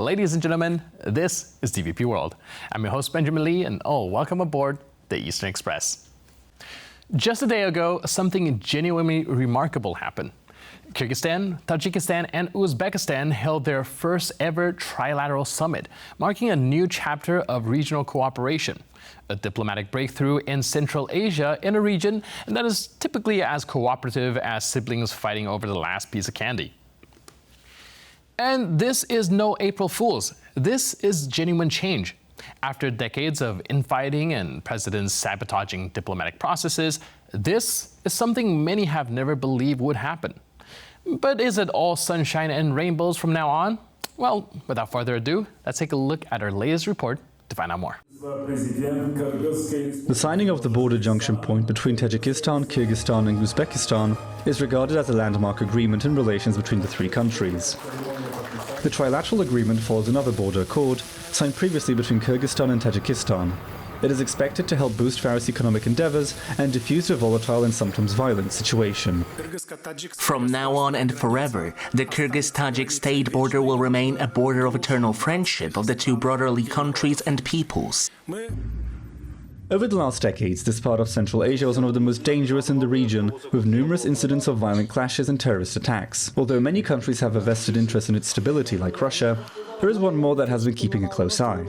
Ladies and gentlemen, this is DVP World. I'm your host, Benjamin Lee, and welcome aboard the Eastern Express. Just a day ago, something genuinely remarkable happened. Kyrgyzstan, Tajikistan, and Uzbekistan held their first ever trilateral summit, marking a new chapter of regional cooperation. A diplomatic breakthrough in Central Asia, in a region that is typically as cooperative as siblings fighting over the last piece of candy. And this is no April Fool's. This is genuine change. After decades of infighting and presidents sabotaging diplomatic processes, this is something many have never believed would happen. But is it all sunshine and rainbows from now on? Well, without further ado, let's take a look at our latest report to find out more. The signing of the border junction point between Tajikistan, Kyrgyzstan and Uzbekistan is regarded as a landmark agreement in relations between the three countries. The trilateral agreement follows another border accord signed previously between Kyrgyzstan and Tajikistan. It is expected to help boost various economic endeavors and diffuse the volatile and sometimes violent situation. From now on and forever, the Kyrgyz-Tajik state border will remain a border of eternal friendship of the two brotherly countries and peoples. Over the last decades, this part of Central Asia was one of the most dangerous in the region, with numerous incidents of violent clashes and terrorist attacks. Although many countries have a vested interest in its stability, like Russia, there is one more that has been keeping a close eye.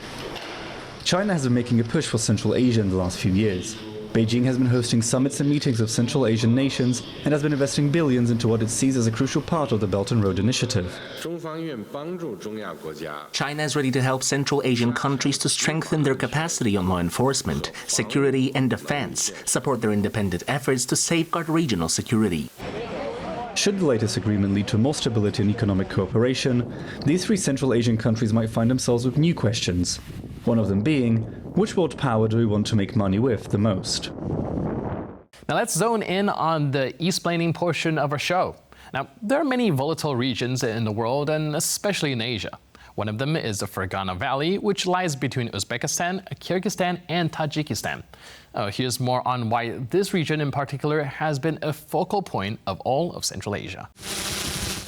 China has been making a push for Central Asia in the last few years. Beijing has been hosting summits and meetings of Central Asian nations and has been investing billions into what it sees as a crucial part of the Belt and Road Initiative. China is ready to help Central Asian countries to strengthen their capacity on law enforcement, security and defense, support their independent efforts to safeguard regional security. Should the latest agreement lead to more stability and economic cooperation, these three Central Asian countries might find themselves with new questions. One of them being, which world power do we want to make money with the most? Now let's zone in on the East-plaining portion of our show. Now, there are many volatile regions in the world, and especially in Asia. One of them is the Fergana Valley, which lies between Uzbekistan, Kyrgyzstan, and Tajikistan. Here's more on why this region in particular has been a focal point of all of Central Asia.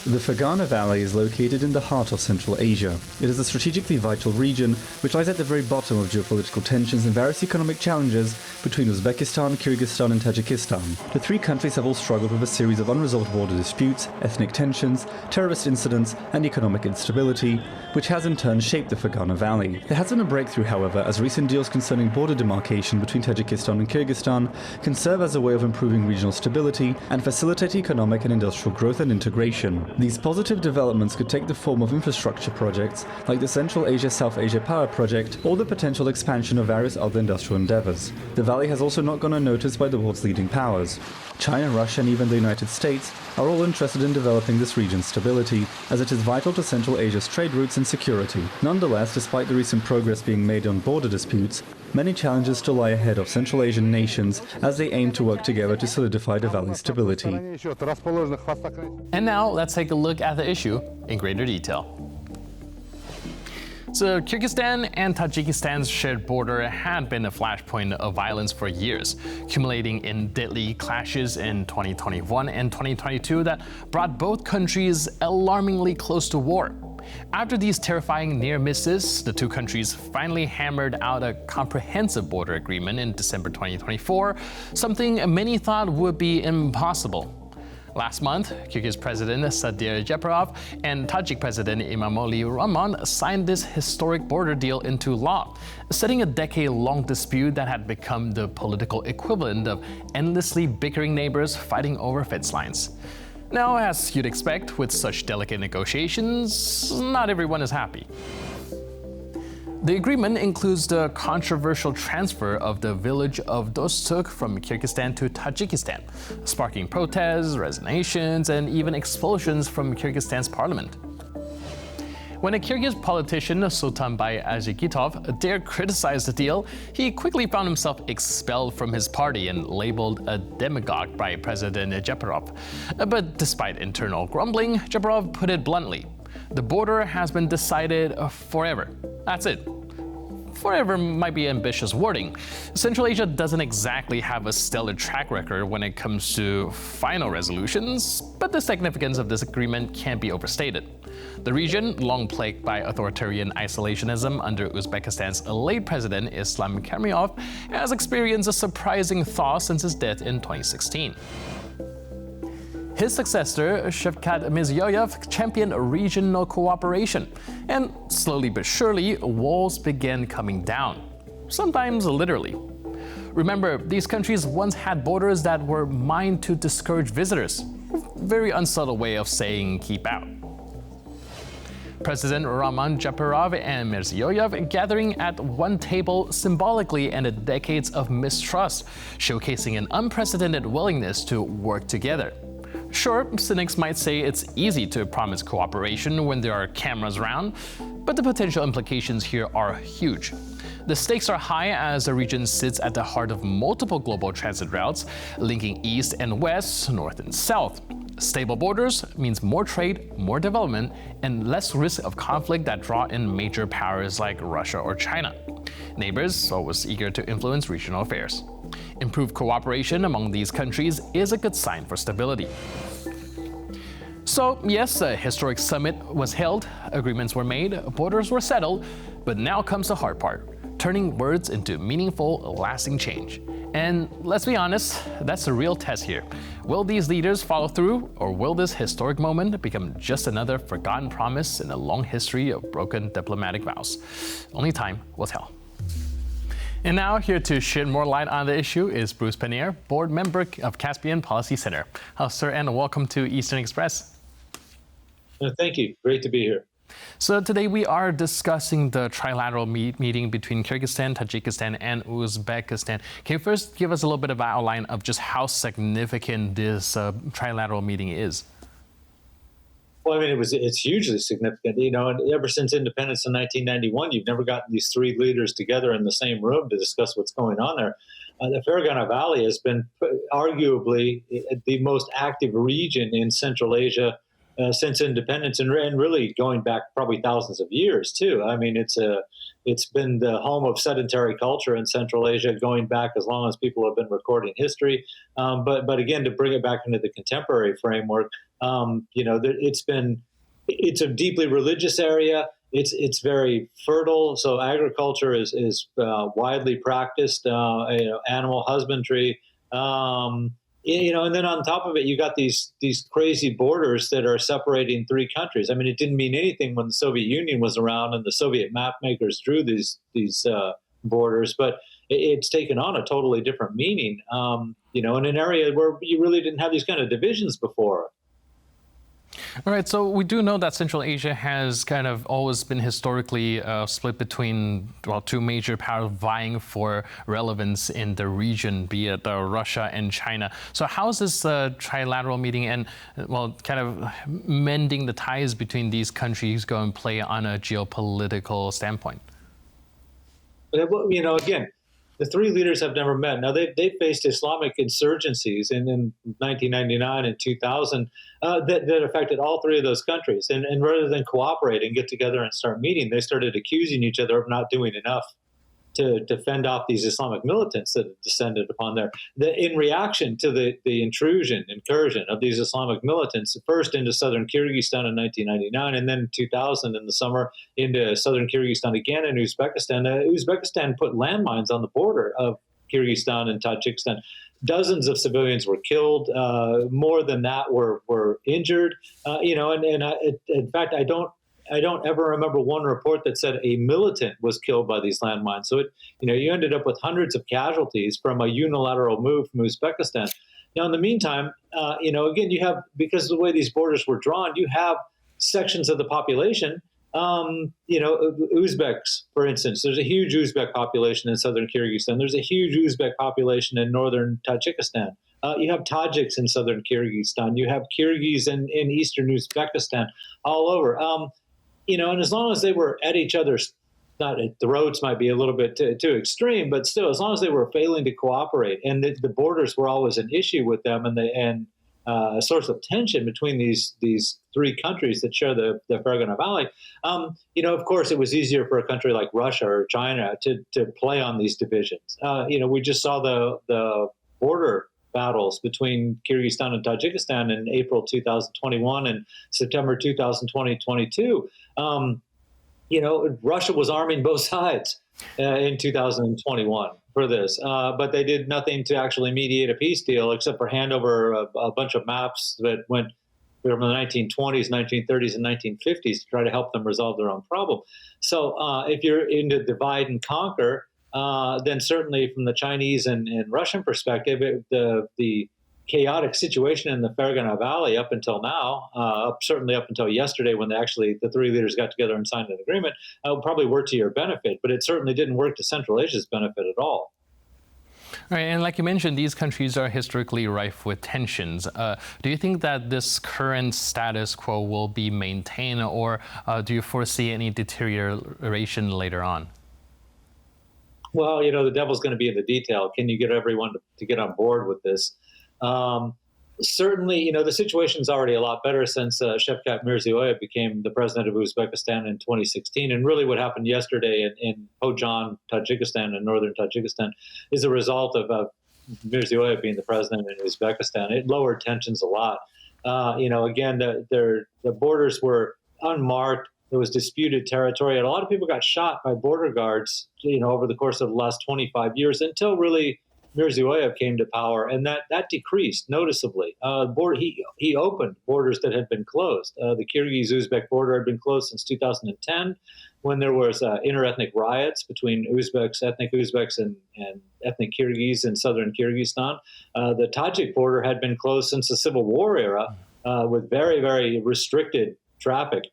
The Fergana Valley is located in the heart of Central Asia. It is a strategically vital region which lies at the very bottom of geopolitical tensions and various economic challenges between Uzbekistan, Kyrgyzstan and Tajikistan. The three countries have all struggled with a series of unresolved border disputes, ethnic tensions, terrorist incidents and economic instability, which has in turn shaped the Fergana Valley. There has been a breakthrough, however, as recent deals concerning border demarcation between Tajikistan and Kyrgyzstan can serve as a way of improving regional stability and facilitate economic and industrial growth and integration. These positive developments could take the form of infrastructure projects like the Central Asia-South Asia Power Project or the potential expansion of various other industrial endeavors. The valley has also not gone unnoticed by the world's leading powers. China, Russia and even the United States are all interested in developing this region's stability, as it is vital to Central Asia's trade routes and security. Nonetheless, despite the recent progress being made on border disputes, many challenges still lie ahead of Central Asian nations as they aim to work together to solidify the valley's stability. And now let's take a look at the issue in greater detail. So Kyrgyzstan and Tajikistan's shared border had been a flashpoint of violence for years, accumulating in deadly clashes in 2021 and 2022 that brought both countries alarmingly close to war. After these terrifying near misses, the two countries finally hammered out a comprehensive border agreement in December 2024, something many thought would be impossible. Last month, Kyrgyz President Sadir Japarov and Tajik President Imamoli Rahman signed this historic border deal into law, setting a decade-long dispute that had become the political equivalent of endlessly bickering neighbors fighting over fence lines. Now, as you'd expect with such delicate negotiations, not everyone is happy. The agreement includes the controversial transfer of the village of Dostuk from Kyrgyzstan to Tajikistan, sparking protests, resignations, and even explosions from Kyrgyzstan's parliament. When a Kyrgyz politician, Sultanbay Azhigitov, dared criticize the deal, he quickly found himself expelled from his party and labeled a demagogue by President Japarov. But despite internal grumbling, Japarov put it bluntly: the border has been decided forever. That's it. whatever might be ambitious wording. Central Asia doesn't exactly have a stellar track record when it comes to final resolutions, but the significance of this agreement can't be overstated. The region, long plagued by authoritarian isolationism under Uzbekistan's late president Islam Karimov, has experienced a surprising thaw since his death in 2016. His successor, Shavkat Mirziyoyev, championed regional cooperation, and slowly but surely, walls began coming down, sometimes literally. Remember, these countries once had borders that were mined to discourage visitors. Very unsubtle way of saying keep out. President Rahman Japarov and Mirziyoyev gathering at one table symbolically ended decades of mistrust, showcasing an unprecedented willingness to work together. Sure, cynics might say it's easy to promise cooperation when there are cameras around, but the potential implications here are huge. The stakes are high as the region sits at the heart of multiple global transit routes, linking east and west, north and south. Stable borders means more trade, more development, and less risk of conflict that draw in major powers like Russia or China. Neighbors always eager to influence regional affairs. Improved cooperation among these countries is a good sign for stability. So yes, a historic summit was held, agreements were made, borders were settled, but now comes the hard part, turning words into meaningful, lasting change. And let's be honest, that's the real test here. Will these leaders follow through, or will this historic moment become just another forgotten promise in a long history of broken diplomatic vows? Only time will tell. And now, here to shed more light on the issue is Bruce Pannier, board member of Caspian Policy Center. Hello, sir, and welcome to Eastern Express. Thank you. Great to be here. So today we are discussing the trilateral meeting between Kyrgyzstan, Tajikistan, and Uzbekistan. Can you first give us a little bit of an outline of just how significant this trilateral meeting is? Well, I mean, it's hugely significant. You know, and ever since independence in 1991, you've never gotten these three leaders together in the same room to discuss what's going on there. The Fergana Valley has been arguably the most active region in Central Asia since independence, and really going back probably thousands of years too. I mean, it's been the home of sedentary culture in Central Asia going back as long as people have been recording history. But again, to bring it back into the contemporary framework, you know, it's a deeply religious area. It's very fertile, so agriculture is widely practiced. You know, animal husbandry. You know, and then on top of it, you got these crazy borders that are separating three countries. I mean, it didn't mean anything when the Soviet Union was around and the Soviet map makers drew these borders, but it's taken on a totally different meaning. You know, in an area where you really didn't have these kind of divisions before. All right, so we do know that Central Asia has kind of always been historically split between, well, two major powers vying for relevance in the region, be it Russia and China. So how is this trilateral meeting and, well, kind of mending the ties between these countries going to play on a geopolitical standpoint? You know, again, the three leaders have never met. Now, they faced Islamic insurgencies in 1999 and 2000 that affected all three of those countries. And rather than cooperate and get together and start meeting, they started accusing each other of not doing enough to fend off these Islamic militants that had descended upon there. In reaction to the incursion of these Islamic militants, first into southern Kyrgyzstan in 1999, and then in 2000 in the summer into southern Kyrgyzstan again and Uzbekistan. Uzbekistan put landmines on the border of Kyrgyzstan and Tajikistan. Dozens of civilians were killed. More than that were injured. You know, in fact, I don't ever remember one report that said a militant was killed by these landmines. So you ended up with hundreds of casualties from a unilateral move from Uzbekistan. Now, in the meantime, you know, again, you have, because of the way these borders were drawn, you have sections of the population. You know, Uzbeks, for instance, there's a huge Uzbek population in southern Kyrgyzstan. There's a huge Uzbek population in northern Tajikistan. You have Tajiks in southern Kyrgyzstan. You have Kyrgyz in eastern Uzbekistan, all over. You know, and as long as they were at each other's, not throats might be a little bit too extreme, but still, as long as they were failing to cooperate, and the borders were always an issue with them, and source of tension between these three countries that share the Fergana Valley. Of course, it was easier for a country like Russia or China to play on these divisions. We just saw the border battles between Kyrgyzstan and Tajikistan in April 2021 and September 2022. Russia was arming both sides in 2021 for this, but they did nothing to actually mediate a peace deal except for hand over a bunch of maps that went from the 1920s, 1930s, and 1950s to try to help them resolve their own problem. So if you're into divide and conquer, then certainly from the Chinese and Russian perspective, the chaotic situation in the Fergana Valley up until now, certainly up until yesterday when the three leaders got together and signed an agreement, probably worked to your benefit, but it certainly didn't work to Central Asia's benefit at all. Right, and like you mentioned, these countries are historically rife with tensions. Do you think that this current status quo will be maintained, or do you foresee any deterioration later on? Well, the devil's going to be in the detail. Can you get everyone to get on board with this? Certainly, the situation's already a lot better since Shavkat Mirziyoyev became the president of Uzbekistan in 2016. And really what happened yesterday in Hojan, Tajikistan, and northern Tajikistan is a result of Mirziyoyev being the president in Uzbekistan. It lowered tensions a lot. Again, the borders were unmarked. There was disputed territory, and a lot of people got shot by border guards, over the course of the last 25 years until really Mirziyoyev came to power, and that decreased noticeably. He opened borders that had been closed. The Kyrgyz-Uzbek border had been closed since 2010, when there was interethnic riots between ethnic Uzbeks and ethnic Kyrgyz in southern Kyrgyzstan. The Tajik border had been closed since the Civil War era, with very, very restricted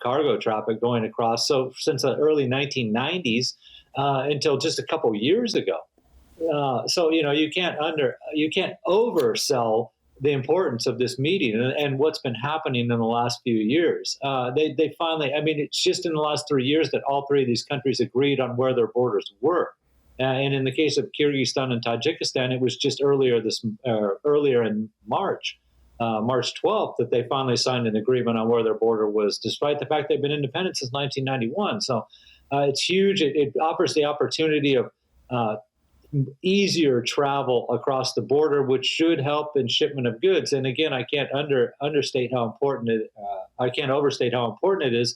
cargo traffic going across. So since the early 1990s until just a couple years ago. So you can't oversell the importance of this meeting and what's been happening in the last few years. They finally, it's just in the last 3 years that all three of these countries agreed on where their borders were. And in the case of Kyrgyzstan and Tajikistan, it was just earlier in March 12th, that they finally signed an agreement on where their border was, despite the fact they've been independent since 1991. So it's huge. It offers the opportunity of easier travel across the border, which should help in shipment of goods. And again, I can't overstate how important it is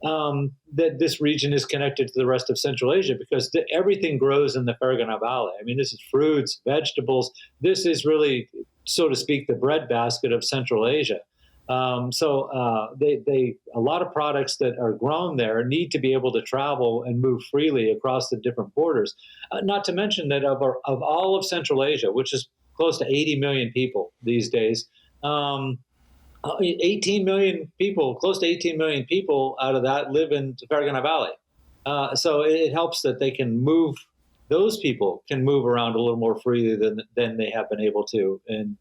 that this region is connected to the rest of Central Asia, because everything grows in the Fergana Valley. This is fruits, vegetables. This is really, so to speak, the breadbasket of Central Asia. So a lot of products that are grown there need to be able to travel and move freely across the different borders. Not to mention that of all of Central Asia, which is close to 80 million people these days, 18 million people, close to 18 million people out of that live in the Fergana Valley. So it helps that those people can move around a little more freely than they have been able to in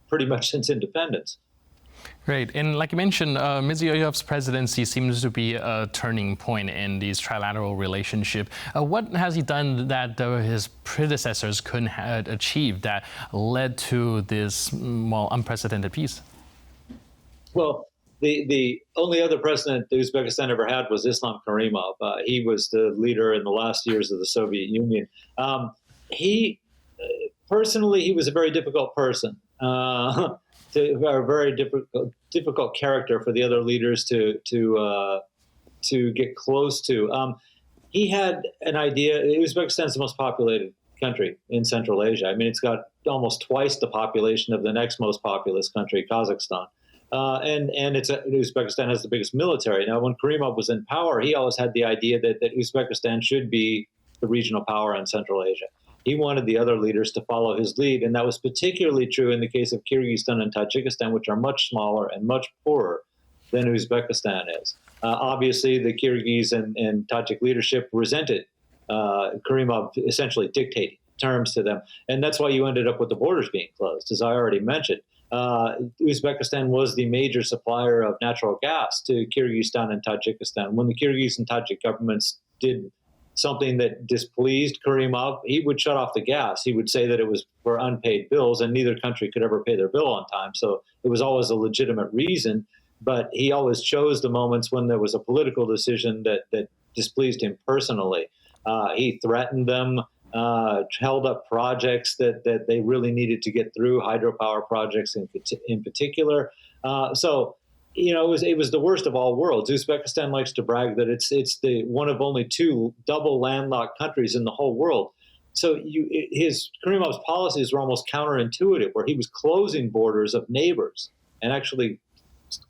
pretty much since independence. Great. And like you mentioned, Mirziyoyev's presidency seems to be a turning point in these trilateral relationship. What has he done that his predecessors couldn't have achieved that led to this unprecedented peace? Well, the only other president Uzbekistan ever had was Islam Karimov. He was the leader in the last years of the Soviet Union. He was a very difficult person. A very difficult character for the other leaders to get close to. He had an idea. Uzbekistan is the most populated country in Central Asia. It's got almost twice the population of the next most populous country, Kazakhstan. And Uzbekistan has the biggest military. Now, when Karimov was in power, he always had the idea that Uzbekistan should be the regional power in Central Asia. He wanted the other leaders to follow his lead, and that was particularly true in the case of Kyrgyzstan and Tajikistan, which are much smaller and much poorer than Uzbekistan is. Obviously, the Kyrgyz and Tajik leadership resented Karimov essentially dictating terms to them, and that's why you ended up with the borders being closed, as I already mentioned. Uzbekistan was the major supplier of natural gas to Kyrgyzstan and Tajikistan. When the Kyrgyz and Tajik governments did something that displeased Karimov, he would shut off the gas. He would say that it was for unpaid bills, and neither country could ever pay their bill on time. So it was always a legitimate reason, but he always chose the moments when there was a political decision that displeased him personally. He threatened them, held up projects that they really needed to get through, hydropower projects in particular. So, it was the worst of all worlds. Uzbekistan likes to brag that it's the one of only two double landlocked countries in the whole world. So Karimov's policies were almost counterintuitive, where he was closing borders of neighbors and actually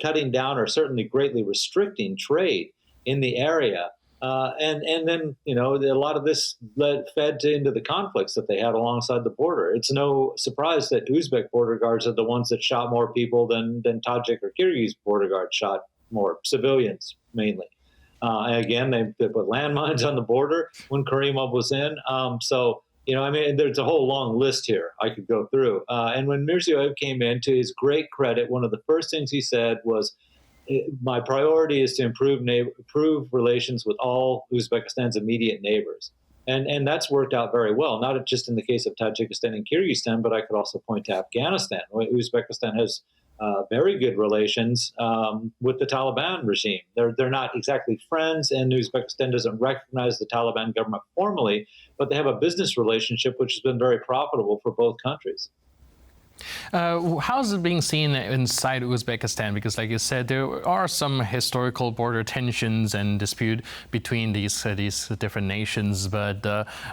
cutting down or certainly greatly restricting trade in the area. And then, a lot of this fed into the conflicts that they had alongside the border. It's no surprise that Uzbek border guards are the ones that shot more people than Tajik or Kyrgyz border guards shot more, civilians mainly. And again, they put landmines on the border when Karimov was in. There's a whole long list here I could go through. And when Mirziyoyev came in, to his great credit, one of the first things he said was, my priority is to improve relations with all Uzbekistan's immediate neighbors. And that's worked out very well, not just in the case of Tajikistan and Kyrgyzstan, but I could also point to Afghanistan. Uzbekistan has very good relations with the Taliban regime. They're not exactly friends, and Uzbekistan doesn't recognize the Taliban government formally, but they have a business relationship which has been very profitable for both countries. How is it being seen inside Uzbekistan? Because, like you said, there are some historical border tensions and dispute between these different nations. But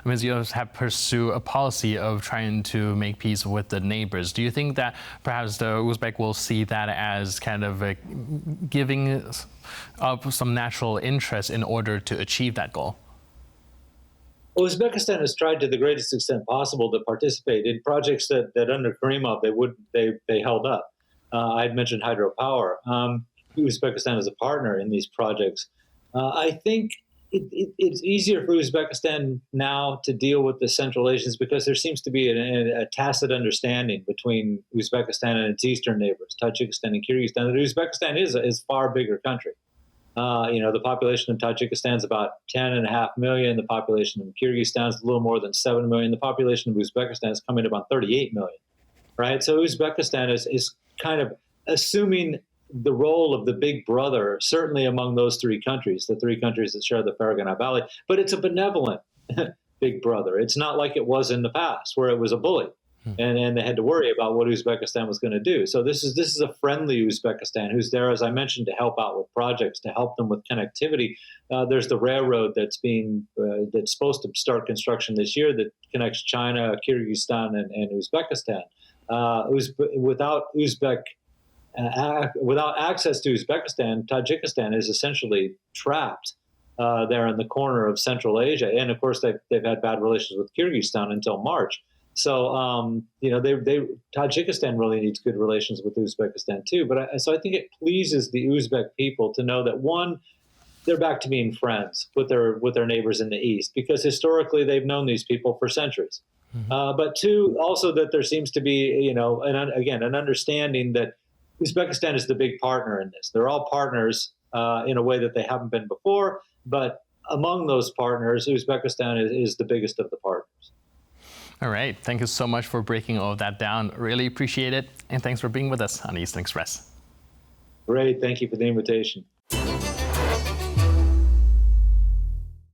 Mirziyoyev have pursued a policy of trying to make peace with the neighbors. Do you think that perhaps the Uzbek will see that as kind of giving up some natural interest in order to achieve that goal? Uzbekistan has tried to the greatest extent possible to participate in projects that under Karimov they held up. I'd mentioned hydropower. Uzbekistan is a partner in these projects. I think it's easier for Uzbekistan now to deal with the Central Asians because there seems to be a tacit understanding between Uzbekistan and its eastern neighbors, Tajikistan and Kyrgyzstan, that Uzbekistan is a far bigger country. The population of Tajikistan is about 10.5 million. The population of Kyrgyzstan is a little more than 7 million. The population of Uzbekistan is coming to about 38 million, right? So Uzbekistan is kind of assuming the role of the big brother, certainly among those three countries, the three countries that share the Fergana Valley. But it's a benevolent big brother. It's not like it was in the past, where it was a bully. And they had to worry about what Uzbekistan was going to do. So this is a friendly Uzbekistan who's there, as I mentioned, to help out with projects, to help them with connectivity. There's the railroad that's supposed to start construction this year that connects China, Kyrgyzstan, and Uzbekistan. Without access to Uzbekistan, Tajikistan is essentially trapped there in the corner of Central Asia. And of course, they've had bad relations with Kyrgyzstan until March. So, Tajikistan really needs good relations with Uzbekistan too. So I think it pleases the Uzbek people to know that, one, they're back to being friends with their neighbors in the east, because historically they've known these people for centuries. Mm-hmm. But two, also that there seems to be, an understanding that Uzbekistan is the big partner in this. They're all partners in a way that they haven't been before, but among those partners, Uzbekistan is the biggest of the partners. All right. Thank you so much for breaking all of that down. Really appreciate it. And thanks for being with us on Eastern Express. Great. Thank you for the invitation.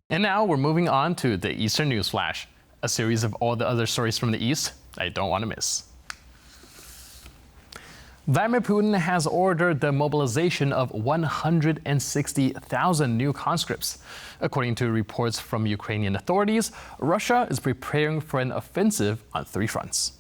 And now we're moving on to the Eastern News Flash, a series of all the other stories from the East I don't want to miss. Vladimir Putin has ordered the mobilization of 160,000 new conscripts. According to reports from Ukrainian authorities, Russia is preparing for an offensive on three fronts.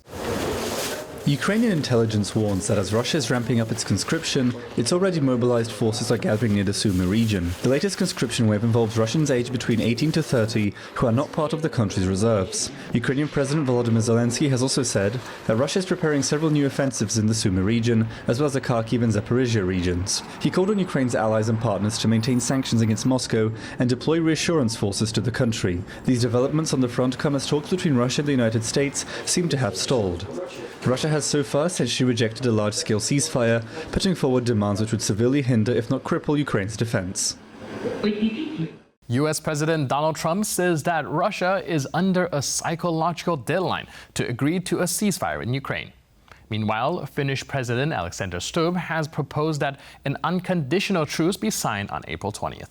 Ukrainian intelligence warns that as Russia is ramping up its conscription, its already mobilized forces are gathering near the Sumy region. The latest conscription wave involves Russians aged between 18 to 30 who are not part of the country's reserves. Ukrainian President Volodymyr Zelensky has also said that Russia is preparing several new offensives in the Sumy region, as well as the Kharkiv and Zaporizhia regions. He called on Ukraine's allies and partners to maintain sanctions against Moscow and deploy reassurance forces to the country. These developments on the front come as talks between Russia and the United States seem to have stalled. Russia has so far said she rejected a large-scale ceasefire, putting forward demands which would severely hinder, if not cripple, Ukraine's defense. U.S. President Donald Trump says that Russia is under a psychological deadline to agree to a ceasefire in Ukraine. Meanwhile, Finnish President Alexander Stubb has proposed that an unconditional truce be signed on April 20th.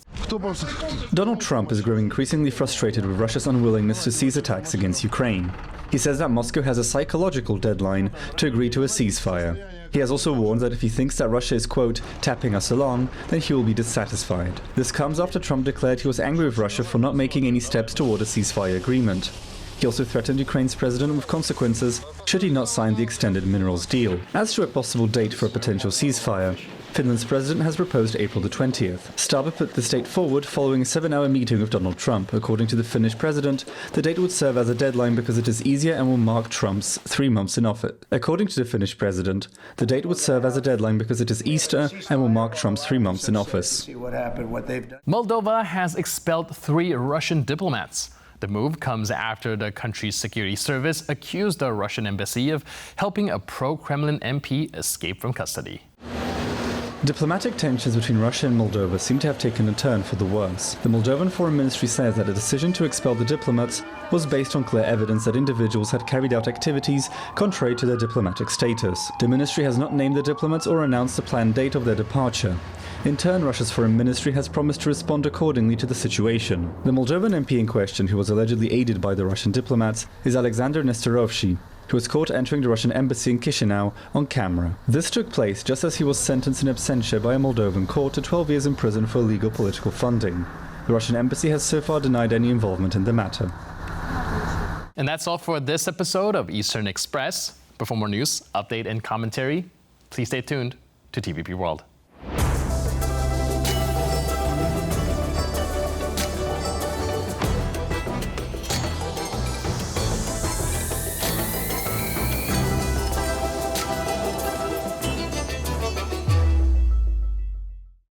Donald Trump is growing increasingly frustrated with Russia's unwillingness to cease attacks against Ukraine. He says that Moscow has a psychological deadline to agree to a ceasefire. He has also warned that if he thinks that Russia is, quote, tapping us along, then he will be dissatisfied. This comes after Trump declared he was angry with Russia for not making any steps toward a ceasefire agreement. He also threatened Ukraine's president with consequences should he not sign the extended minerals deal. As to a possible date for a potential ceasefire, Finland's president has proposed April the 20th. Stubb put this date forward following a 7-hour meeting with Donald Trump. According to the Finnish president, the date would serve as a deadline because it is easier and will mark Trump's 3 months in office. According to the Finnish president, the date would serve as a deadline because it is Easter and will mark Trump's 3 months in office. Moldova has expelled 3 Russian diplomats. The move comes after the country's security service accused the Russian embassy of helping a pro-Kremlin MP escape from custody. Diplomatic tensions between Russia and Moldova seem to have taken a turn for the worse. The Moldovan Foreign Ministry says that the decision to expel the diplomats was based on clear evidence that individuals had carried out activities contrary to their diplomatic status. The ministry has not named the diplomats or announced the planned date of their departure. In turn, Russia's foreign ministry has promised to respond accordingly to the situation. The Moldovan MP in question, who was allegedly aided by the Russian diplomats, is Alexander Nestorovsky, who was caught entering the Russian embassy in Chisinau on camera. This took place just as he was sentenced in absentia by a Moldovan court to 12 years in prison for illegal political funding. The Russian embassy has so far denied any involvement in the matter. And that's all for this episode of Eastern Express. But for more news, update, and commentary, please stay tuned to TVP World.